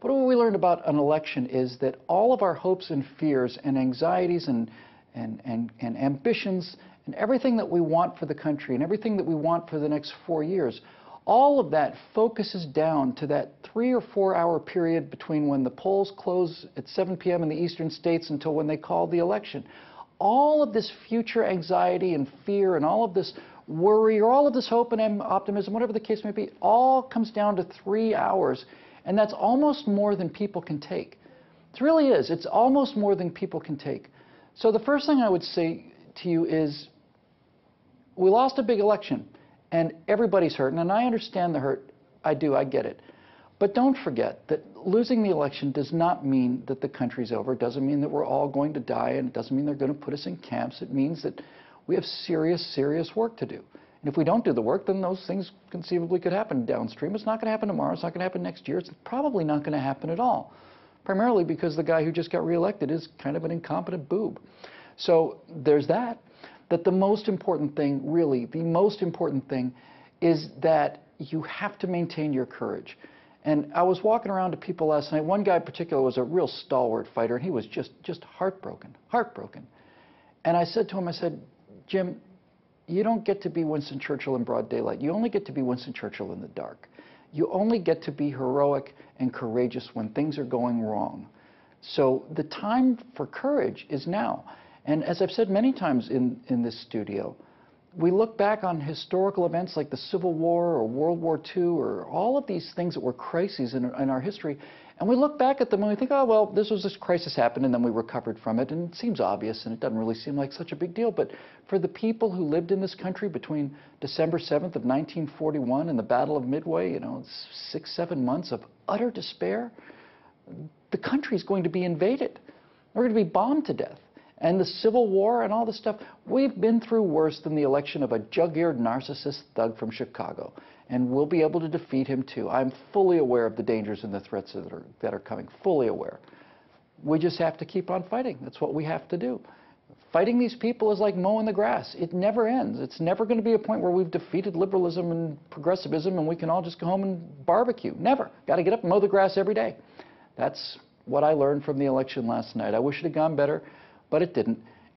But what we learned about an election is that all of our hopes and fears and anxieties and ambitions and everything that we want for the country and everything that we want for the next 4 years, all of that focuses down to that 3 or 4 hour period between when the polls close at 7 p.m. in the eastern states until when they call the election. All of this future anxiety and fear and all of this worry or all of this hope and optimism, whatever the case may be, all comes down to 3 hours, and that's almost more than people can take. It really is. It's almost more than people can take. So the first thing I would say to you is, we lost a big election, and everybody's hurting, and I understand the hurt. I do, I get it. But don't forget that losing the election does not mean that the country's over. It doesn't mean that we're all going to die, and it doesn't mean they're going to put us in camps. It means that we have serious, serious work to do. And if we don't do the work, then those things conceivably could happen downstream. It's not going to happen tomorrow. It's not going to happen next year. It's probably not going to happen at all, primarily because the guy who just got reelected is kind of an incompetent boob. So there's that. That the most important thing, really, the most important thing is that you have to maintain your courage. And I was walking around to people last night. One guy in particular was a real stalwart fighter, and he was just heartbroken, heartbroken. And I said to him, I said, Jim, you don't get to be Winston Churchill in broad daylight. You only get to be Winston Churchill in the dark. You only get to be heroic and courageous when things are going wrong. So the time for courage is now. And as I've said many times in this studio, we look back on historical events like the Civil War or World War II or all of these things that were crises in our history, and we look back at them and we think, oh, well, this crisis happened and then we recovered from it, and it seems obvious and it doesn't really seem like such a big deal. But for the people who lived in this country between December 7th of 1941 and the Battle of Midway, 6, 7 months of utter despair, the country's going to be invaded. We're going to be bombed to death. And the Civil War and all this stuff, we've been through worse than the election of a jug-eared narcissist thug from Chicago. And we'll be able to defeat him too. I'm fully aware of the dangers and the threats that are coming, fully aware. We just have to keep on fighting. That's what we have to do. Fighting these people is like mowing the grass. It never ends. It's never going to be a point where we've defeated liberalism and progressivism and we can all just go home and barbecue. Never. Got to get up and mow the grass every day. That's what I learned from the election last night. I wish it had gone better, but it didn't.